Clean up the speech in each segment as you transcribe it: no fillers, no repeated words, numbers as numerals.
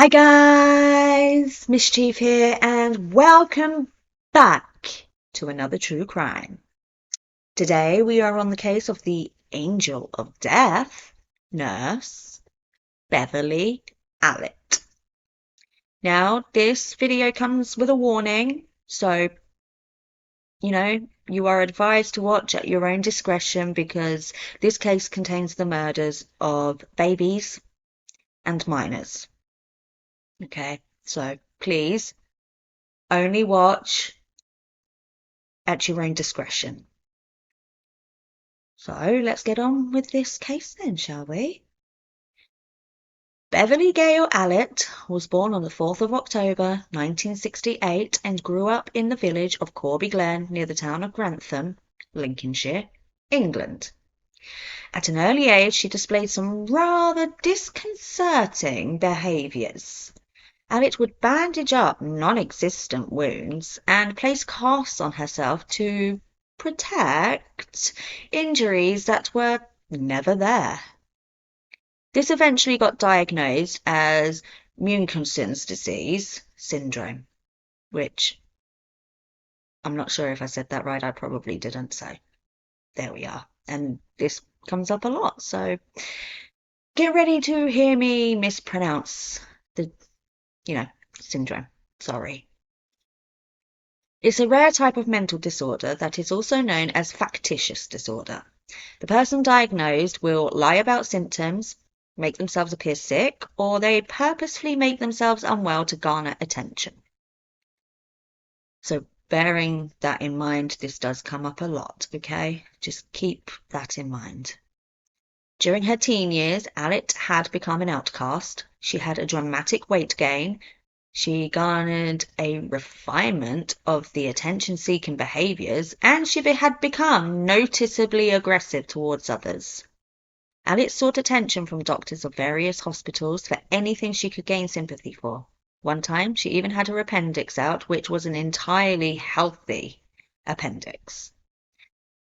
Hi guys, Mischief here and welcome back to another true crime. Today we are on the case of the Angel of Death, nurse Beverley Allitt. Now this video comes with a warning, so you are advised to watch at your own discretion because this case contains the murders of babies and minors. Okay, so please only watch at your own discretion. So let's get on with this case then, shall we? Beverley Gale Allitt was born on the 4th of October 1968 and grew up in the village of Corby Glen near the town of Grantham, Lincolnshire, England. At an early age, she displayed some rather disconcerting behaviours. Allitt would bandage up non-existent wounds and place casts on herself to protect injuries that were never there. This eventually got diagnosed as Munchausen's disease syndrome, which I'm not sure if I said that right. I probably didn't, so there we are. And this comes up a lot, so get ready to hear me mispronounce the, syndrome. Sorry. It's a rare type of mental disorder that is also known as factitious disorder. The person diagnosed will lie about symptoms, make themselves appear sick, or they purposefully make themselves unwell to garner attention. So bearing that in mind, this does come up a lot, okay? Just keep that in mind. During her teen years, Allitt had become an outcast. She had a dramatic weight gain. She garnered a refinement of the attention-seeking behaviours, and she had become noticeably aggressive towards others. Allitt sought attention from doctors of various hospitals for anything she could gain sympathy for. One time, she even had her appendix out, which was an entirely healthy appendix.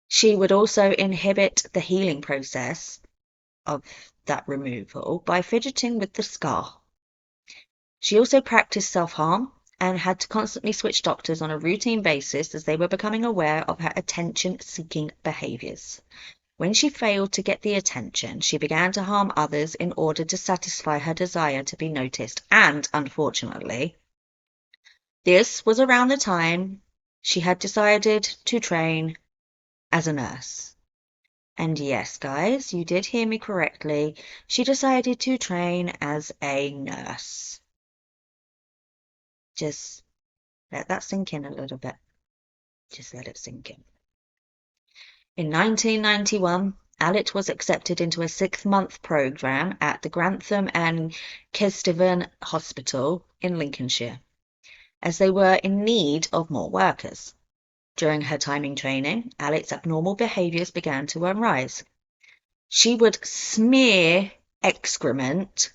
She would also inhibit the healing process of that removal by fidgeting with the scar. She also practiced self-harm and had to constantly switch doctors on a routine basis as they were becoming aware of her attention-seeking behaviours. When she failed to get the attention, she began to harm others in order to satisfy her desire to be noticed, and, unfortunately, this was around the time she had decided to train as a nurse. And yes, guys, you did hear me correctly. She decided to train as a nurse. Just let that sink in a little bit. Just let it sink in. In 1991, Allitt was accepted into a 6-month programme at the Grantham and Kesteven Hospital in Lincolnshire, as they were in need of more workers. During her time in training, Allitt's abnormal behaviours began to arise. She would smear excrement,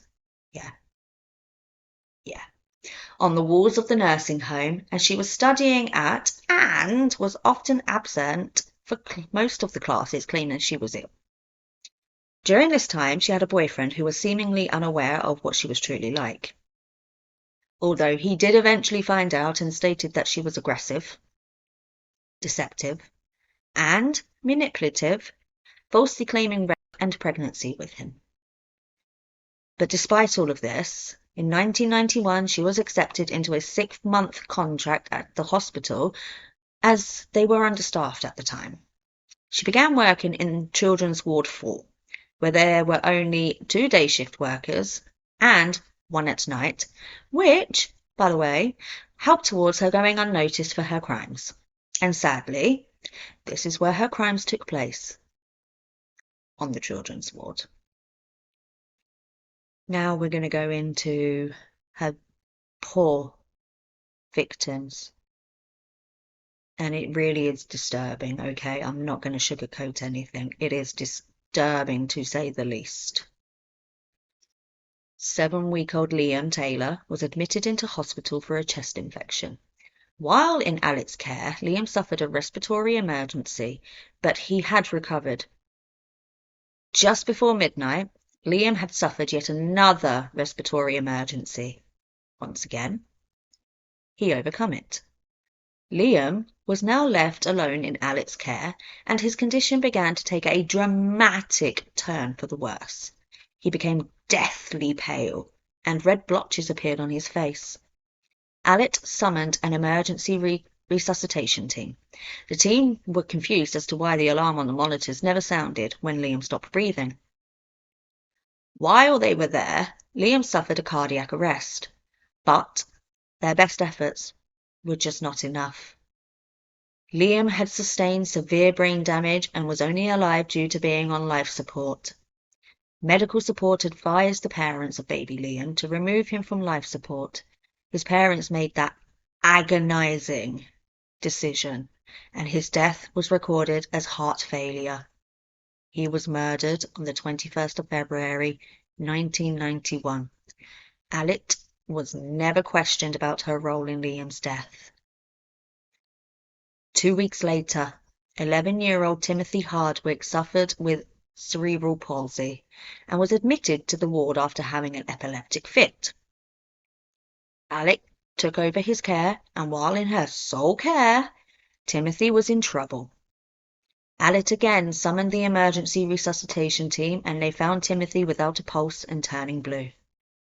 on the walls of the nursing home as she was studying at and was often absent for most of the classes, claiming she was ill. During this time, she had a boyfriend who was seemingly unaware of what she was truly like. Although he did eventually find out and stated that she was aggressive, deceptive, and manipulative, falsely claiming rape and pregnancy with him. But despite all of this, in 1991, she was accepted into a 6-month contract at the hospital as they were understaffed at the time. She began working in Children's Ward 4, where there were only 2 day shift workers and 1 at night, which, by the way, helped towards her going unnoticed for her crimes. And sadly, this is where her crimes took place, on the Children's Ward. Now we're going to go into her poor victims. And it really is disturbing, okay? I'm not going to sugarcoat anything. It is disturbing to say the least. 7-week-old Liam Taylor was admitted into hospital for a chest infection. While in Allitt's care, Liam suffered a respiratory emergency, but he had recovered. Just before midnight, Liam had suffered yet another respiratory emergency. Once again, he overcome it. Liam was now left alone in Allitt's care, and his condition began to take a dramatic turn for the worse. He became deathly pale, and red blotches appeared on his face. Allitt summoned an emergency resuscitation team. The team were confused as to why the alarm on the monitors never sounded when Liam stopped breathing. While they were there, Liam suffered a cardiac arrest, but their best efforts were just not enough. Liam had sustained severe brain damage and was only alive due to being on life support. Medical support advised the parents of baby Liam to remove him from life support. His parents made that agonizing decision, and his death was recorded as heart failure. He was murdered on the 21st of February, 1991. Allitt was never questioned about her role in Liam's death. 2 weeks later, 11-year-old Timothy Hardwick suffered with cerebral palsy and was admitted to the ward after having an epileptic fit. Allitt took over his care, and while in her sole care, Timothy was in trouble. Allitt again summoned the emergency resuscitation team, and they found Timothy without a pulse and turning blue.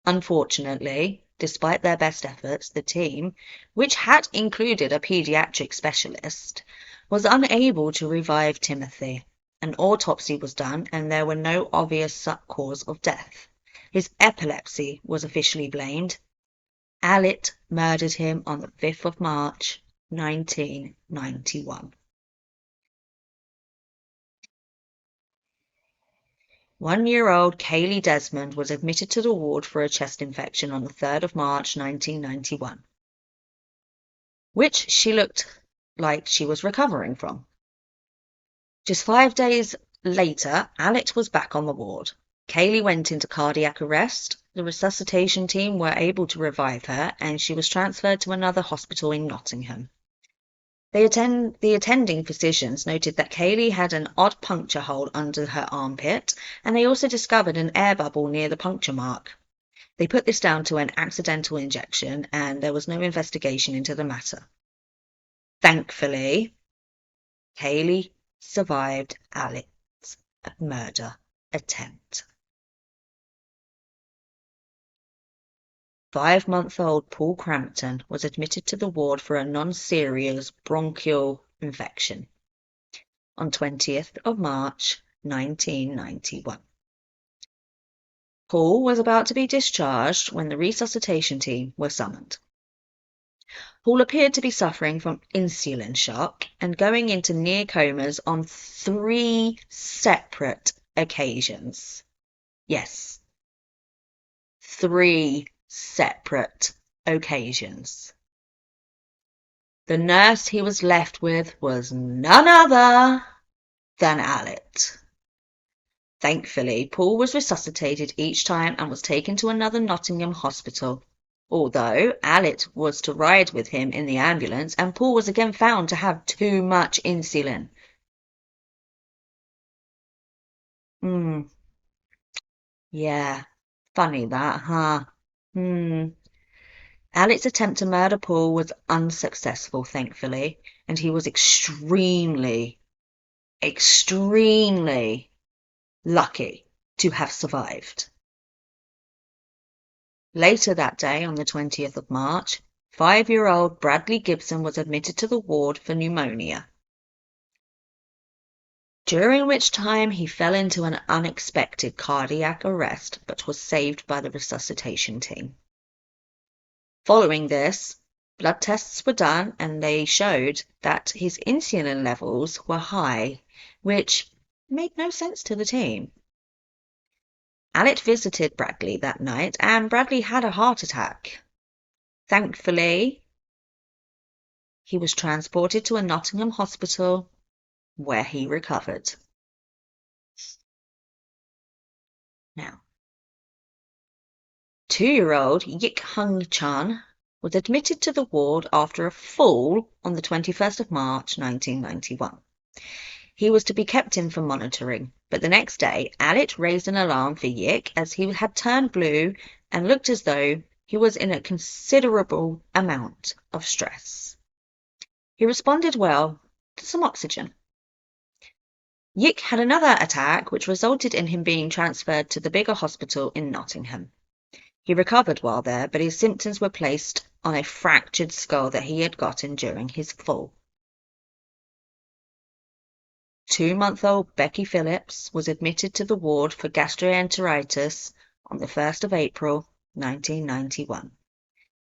Unfortunately, despite their best efforts, the team, which had included a pediatric specialist, was unable to revive Timothy. An autopsy was done, and there were no obvious cause of death. His epilepsy was officially blamed. Allitt murdered him on the 5th of March, 1991. 1-year-old Kaylee Desmond was admitted to the ward for a chest infection on the 3rd of March, 1991, which she looked like she was recovering from. Just 5 days later, Allitt was back on the ward. Kaylee went into cardiac arrest. The resuscitation team were able to revive her, and she was transferred to another hospital in Nottingham. The attending physicians noted that Kaylee had an odd puncture hole under her armpit, and they also discovered an air bubble near the puncture mark. They put this down to an accidental injection, and there was no investigation into the matter. Thankfully, Kaylee survived Allitt's murder attempt. 5-month-old Paul Crampton was admitted to the ward for a non-serious bronchial infection on 20th of March, 1991. Paul was about to be discharged when the resuscitation team were summoned. Paul appeared to be suffering from insulin shock and going into near comas on 3 separate occasions. Yes, 3 separate occasions. The nurse he was left with was none other than Allitt. Thankfully, Paul was resuscitated each time and was taken to another Nottingham hospital, although Allitt was to ride with him in the ambulance, and Paul was again found to have too much insulin. Yeah, funny that, huh? Allitt's attempt to murder Paul was unsuccessful, thankfully, and he was extremely lucky to have survived. Later that day, on the 20th of March, 5-year-old Bradley Gibson was admitted to the ward for pneumonia, during which time he fell into an unexpected cardiac arrest but was saved by the resuscitation team. Following this, blood tests were done and they showed that his insulin levels were high, which made no sense to the team. Allitt visited Bradley that night, and Bradley had a heart attack. Thankfully, he was transported to a Nottingham hospital where he recovered. Now, 2-year-old Yik Hung Chan was admitted to the ward after a fall on the 21st of March, 1991. He was to be kept in for monitoring, but the next day, Allitt raised an alarm for Yik as he had turned blue and looked as though he was in a considerable amount of stress. He responded well to some oxygen. Yick had another attack, which resulted in him being transferred to the bigger hospital in Nottingham. He recovered while there, but his symptoms were placed on a fractured skull that he had gotten during his fall. 2-month-old Becky Phillips was admitted to the ward for gastroenteritis on the 1st of April, 1991.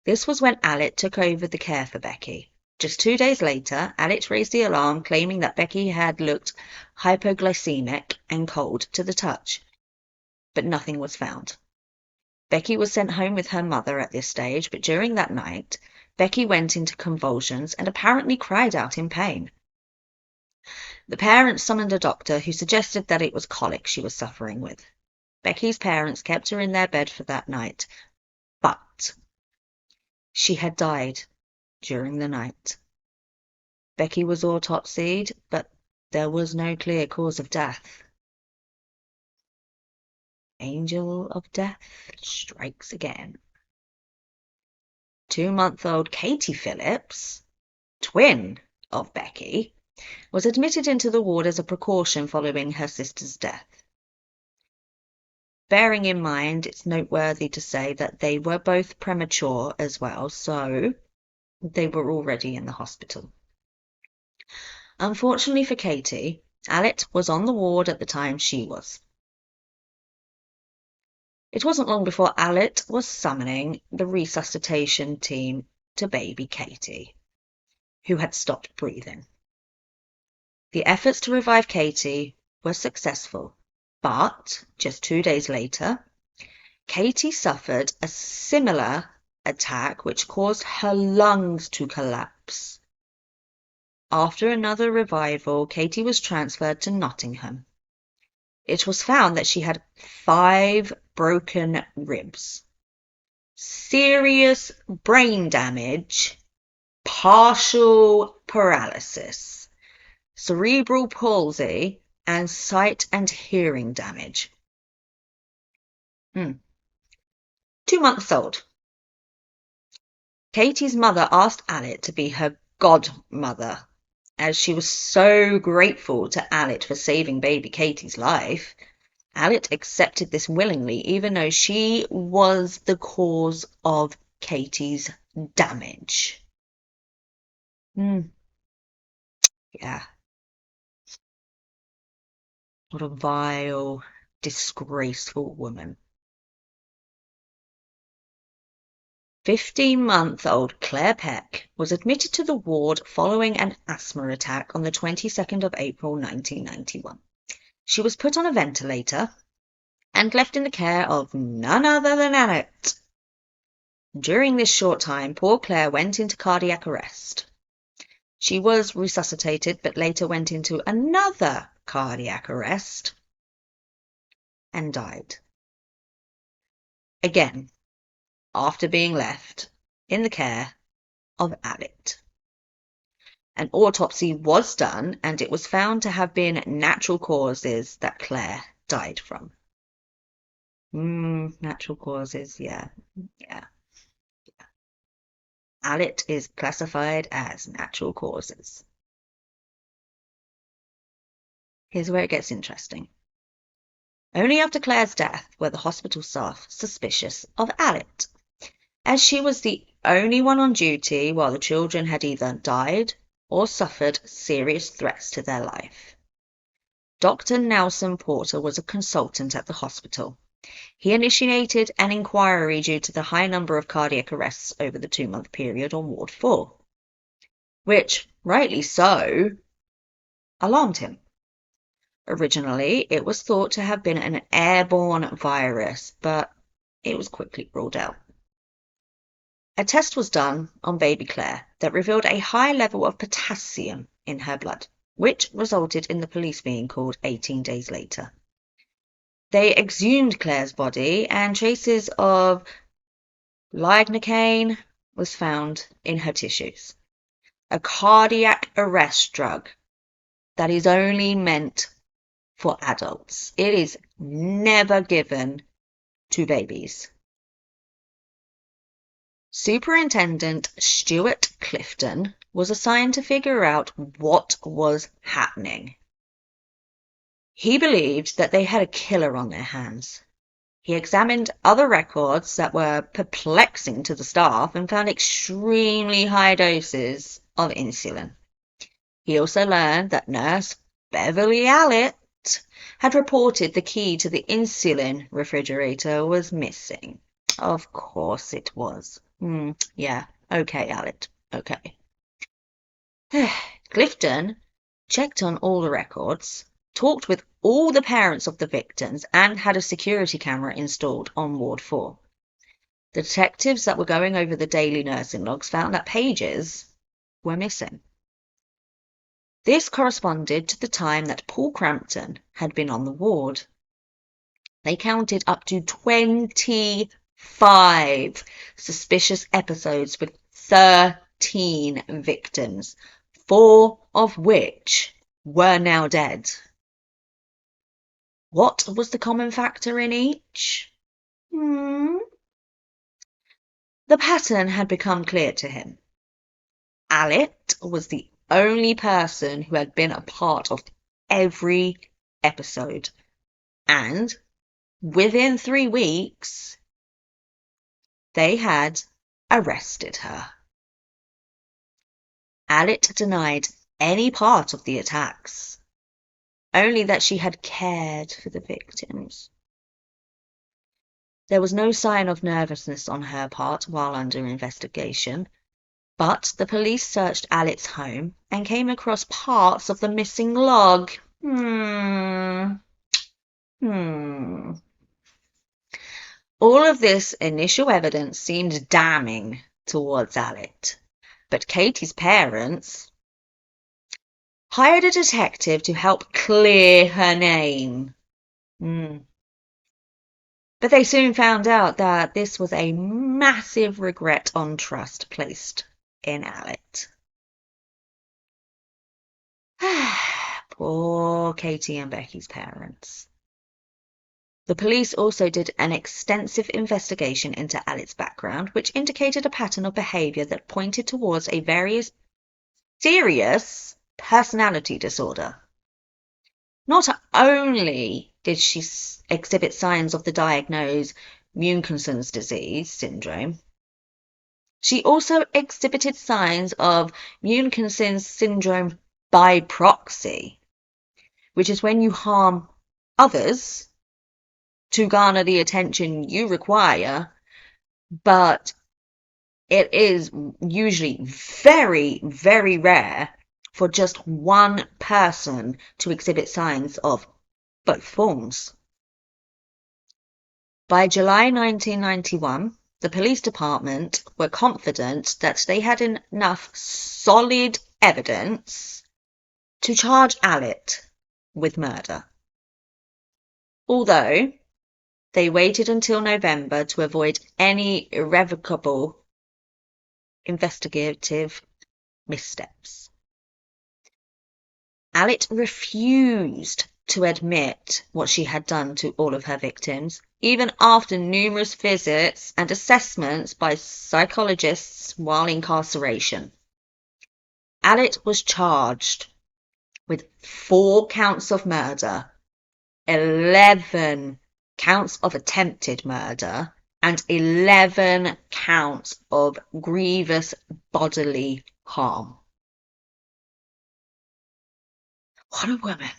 This was when Allitt took over the care for Becky. Just 2 days later, Allitt raised the alarm, claiming that Becky had looked hypoglycemic and cold to the touch, but nothing was found. Becky was sent home with her mother at this stage, but during that night, Becky went into convulsions and apparently cried out in pain. The parents summoned a doctor who suggested that it was colic she was suffering with. Becky's parents kept her in their bed for that night, but she had died during the night. Becky was autopsied, but there was no clear cause of death. Angel of death strikes again. 2-month-old Katie Phillips, twin of Becky, was admitted into the ward as a precaution following her sister's death. Bearing in mind, it's noteworthy to say that they were both premature as well, so they were already in the hospital. Unfortunately for Katie, Allitt was on the ward at the time she was. It wasn't long before Allitt was summoning the resuscitation team to baby Katie, who had stopped breathing. The efforts to revive Katie were successful, but just 2 days later, Katie suffered a similar attack which caused her lungs to collapse. After another revival, Katie was transferred to Nottingham. It was found that she had 5 broken ribs, serious brain damage, partial paralysis, cerebral palsy, and sight and hearing damage. 2 months old. Katie's mother asked Allitt to be her godmother, as she was so grateful to Allitt for saving baby Katie's life. Allitt accepted this willingly, even though she was the cause of Katie's damage. Yeah. What a vile, disgraceful woman. 15-month-old Claire Peck was admitted to the ward following an asthma attack on the 22nd of April 1991. She was put on a ventilator and left in the care of none other than Allitt. During this short time, poor Claire went into cardiac arrest. She was resuscitated, but later went into another cardiac arrest and died. Again, after being left in the care of Allitt. An autopsy was done, and it was found to have been natural causes that Claire died from. Natural causes, yeah. Allitt is classified as natural causes. Here's where it gets interesting. Only after Claire's death were the hospital staff suspicious of Allitt, as she was the only one on duty while the children had either died or suffered serious threats to their life. Dr. Nelson Porter was a consultant at the hospital. He initiated an inquiry due to the high number of cardiac arrests over the 2-month period on Ward 4, which, rightly so, alarmed him. Originally, it was thought to have been an airborne virus, but it was quickly ruled out. A test was done on baby Claire that revealed a high level of potassium in her blood, which resulted in the police being called 18 days later. They exhumed Claire's body, and traces of lignocaine was found in her tissues, a cardiac arrest drug that is only meant for adults. It is never given to babies. Superintendent Stuart Clifton was assigned to figure out what was happening. He believed that they had a killer on their hands. He examined other records that were perplexing to the staff and found extremely high doses of insulin. He also learned that nurse Beverley Allitt had reported the key to the insulin refrigerator was missing. Of course it was. Yeah, okay, Allitt, okay. Clifton checked on all the records, talked with all the parents of the victims, and had a security camera installed on Ward 4. The detectives that were going over the daily nursing logs found that pages were missing. This corresponded to the time that Paul Crampton had been on the ward. They counted up to 25 suspicious episodes with 13 victims, 4 of which were now dead. What was the common factor in each? The pattern had become clear to him. Allitt was the only person who had been a part of every episode, and within 3 weeks, they had arrested her. Allitt denied any part of the attacks, only that she had cared for the victims. There was no sign of nervousness on her part while under investigation, but the police searched Allitt's home and came across parts of the missing log. All of this initial evidence seemed damning towards Allitt, but Katie's parents hired a detective to help clear her name. But they soon found out that this was a massive regret on trust placed in Allitt. Poor Katie and Becky's parents. The police also did an extensive investigation into Allitt's background, which indicated a pattern of behavior that pointed towards a very serious personality disorder. Not only did she exhibit signs of the diagnosed Munchausen's disease syndrome, she also exhibited signs of Munchausen's syndrome by proxy, which is when you harm others to garner the attention you require, but it is usually very, very rare for just one person to exhibit signs of both forms. By July 1991, the police department were confident that they had enough solid evidence to charge Allitt with murder. Although they waited until November to avoid any irrevocable investigative missteps. Allitt refused to admit what she had done to all of her victims, even after numerous visits and assessments by psychologists while incarceration. Allitt was charged with 4 counts of murder, 11 counts of attempted murder, and 11 counts of grievous bodily harm. What a woman.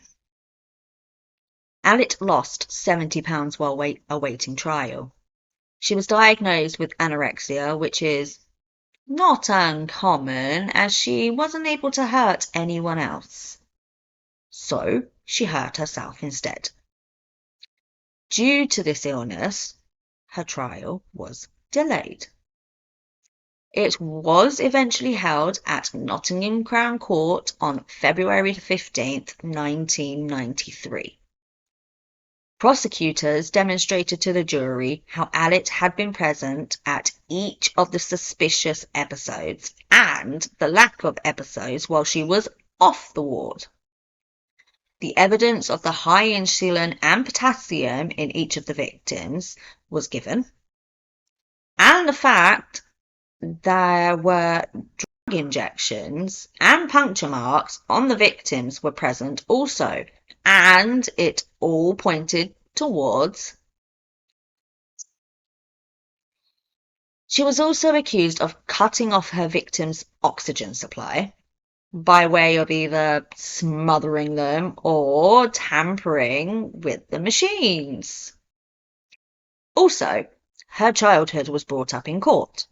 Allitt lost 70 pounds while awaiting trial. She was diagnosed with anorexia, which is not uncommon as she wasn't able to hurt anyone else. So she hurt herself instead. Due to this illness, her trial was delayed. It was eventually held at Nottingham Crown Court on February 15th, 1993. Prosecutors demonstrated to the jury how Allitt had been present at each of the suspicious episodes and the lack of episodes while she was off the ward. The evidence of the high insulin and potassium in each of the victims was given, and the fact there were drug injections and puncture marks on the victims were present also, and it all pointed towards. She was also accused of cutting off her victims' oxygen supply by way of either smothering them or tampering with the machines. Also, her childhood was brought up in court.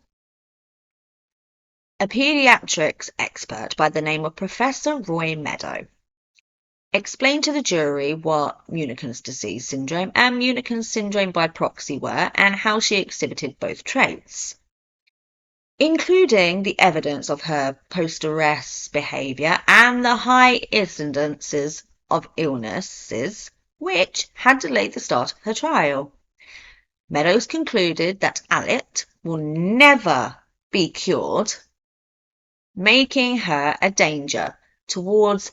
A pediatrics expert by the name of Professor Roy Meadow explained to the jury what Munich's disease syndrome and Munich's syndrome by proxy were and how she exhibited both traits, including the evidence of her post-arrest behaviour and the high incidences of illnesses which had delayed the start of her trial. Meadows concluded that Allitt will never be cured, making her a danger towards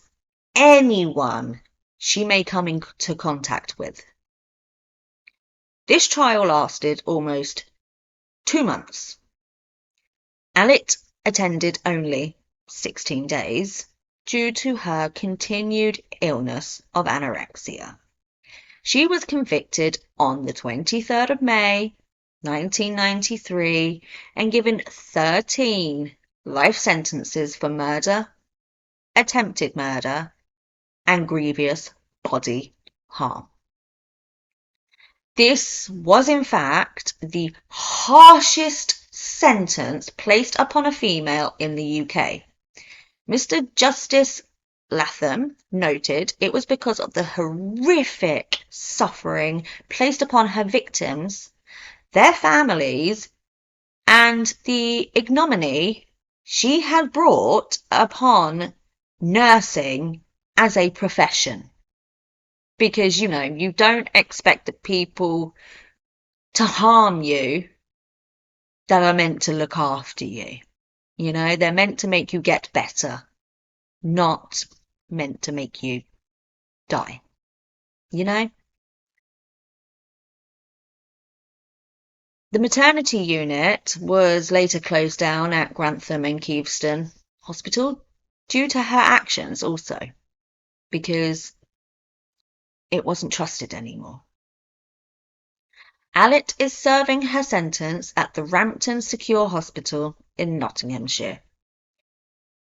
anyone she may come into contact with. This trial lasted almost 2 months. Allitt attended only 16 days due to her continued illness of anorexia. She was convicted on the 23rd of May, 1993, and given 13 life sentences for murder, attempted murder, and grievous bodily harm. This was in fact the harshest sentence placed upon a female in the UK. Mr. Justice Latham noted it was because of the horrific suffering placed upon her victims, their families, and the ignominy she had brought upon nursing as a profession. Because, you don't expect the people to harm you that are meant to look after you. They're meant to make you get better, not meant to make you die. The maternity unit was later closed down at Grantham and Keaveston Hospital due to her actions also, because it wasn't trusted anymore. Allitt is serving her sentence at the Rampton Secure Hospital in Nottinghamshire,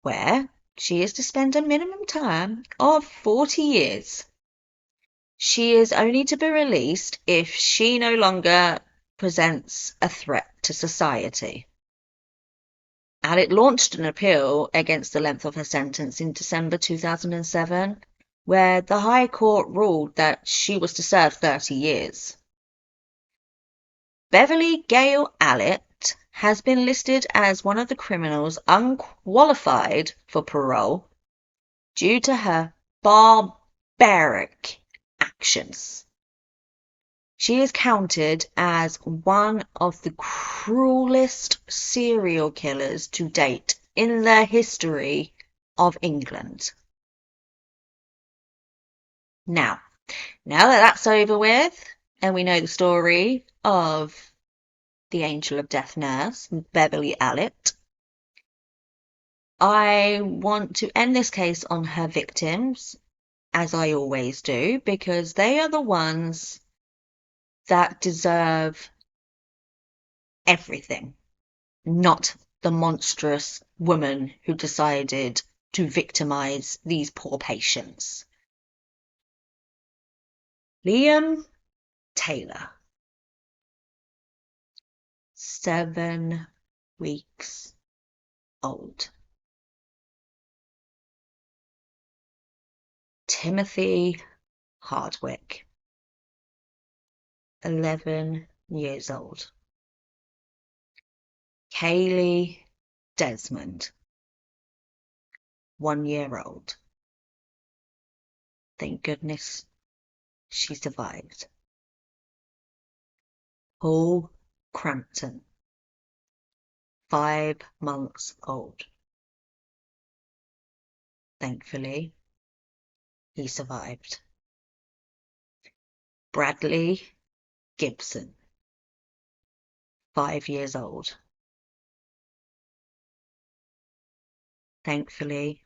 where she is to spend a minimum term of 40 years. She is only to be released if she no longer presents a threat to society. Allitt launched an appeal against the length of her sentence in December 2007, where the High Court ruled that she was to serve 30 years. Beverley Allitt has been listed as one of the criminals unqualified for parole due to her barbaric actions. She is counted as one of the cruelest serial killers to date in the history of England. Now that that's over with, and we know the story of the Angel of Death nurse, Beverley Allitt, I want to end this case on her victims, as I always do, because they are the ones that deserve everything, not the monstrous woman who decided to victimize these poor patients. Liam Taylor, 7 weeks old. Timothy Hardwick, 11 years old. Kaylee Desmond, 1 year old. Thank goodness she survived. Paul Crampton, 5 months old. Thankfully, he survived. Bradley Gibson, 5 years old. Thankfully,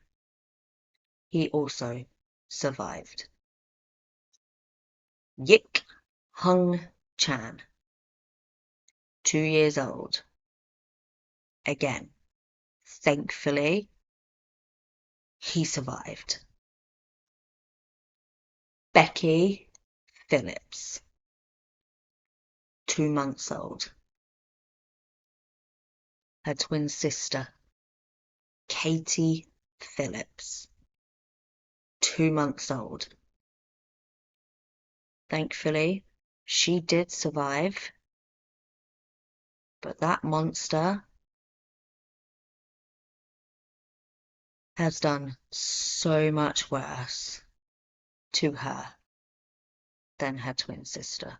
he also survived. Yik Hung Chan, 2 years old. Again, thankfully, he survived. Becky Phillips, 2 months old. Her twin sister, Katie Phillips, 2 months old. Thankfully, she did survive, but that monster has done so much worse to her than her twin sister.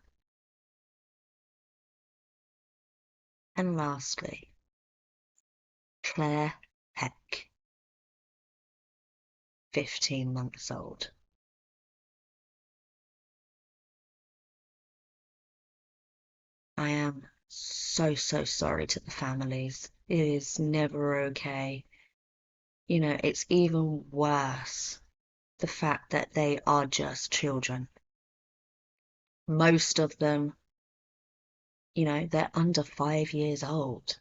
And lastly, Claire Peck, 15 months old. I am so sorry to the families. It is never okay. You know, it's even worse, the fact that they are just children. Most of them, you know, they're under 5 years old.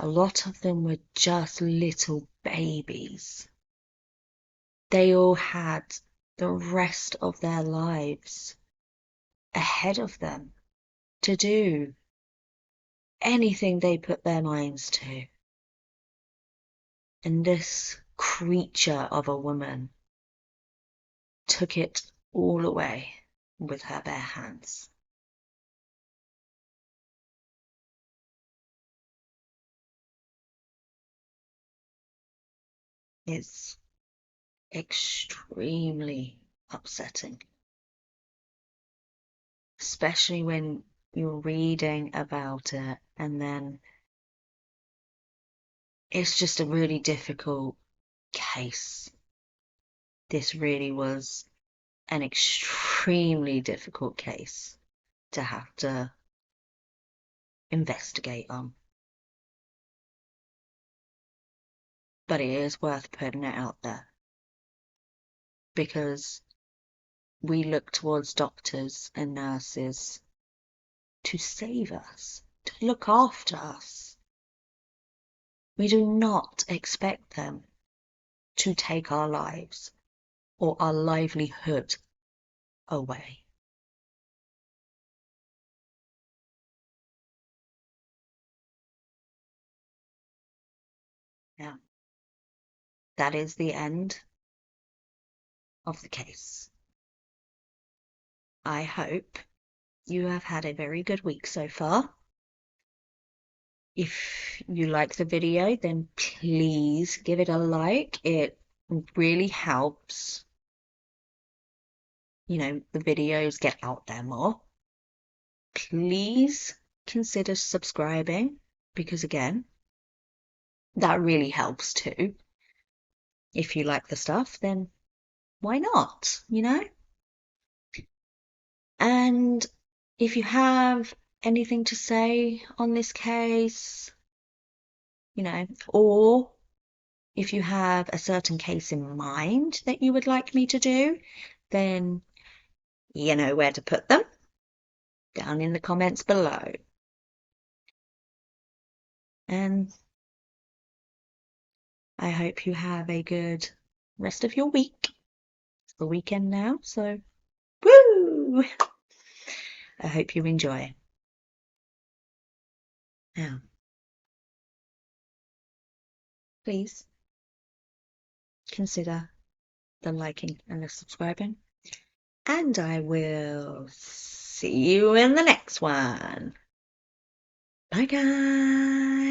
A lot of them were just little babies. They all had the rest of their lives ahead of them to do anything they put their minds to. And this creature of a woman took it all away with her bare hands. It's extremely upsetting, especially when you're reading about it and then it's just a really difficult case. This really was an extremely difficult case to have to investigate on. But it is worth putting it out there because we look towards doctors and nurses to save us, to look after us. We do not expect them to take our lives or our livelihood away. Now, that is the end of the case. I hope you have had a very good week so far. If you like the video, then please give it a like. It really helps, you know, the videos get out there more. Please consider subscribing because, again, that really helps too. If you like the stuff, then why not, you know? And if you have anything to say on this case, you know, or if you have a certain case in mind that you would like me to do, then you know where to put them down in the comments below. And I hope you have a good rest of your week. It's the weekend now, so woo! I hope you enjoy. Now, please consider the liking and the subscribing. And I will see you in the next one. Bye, guys.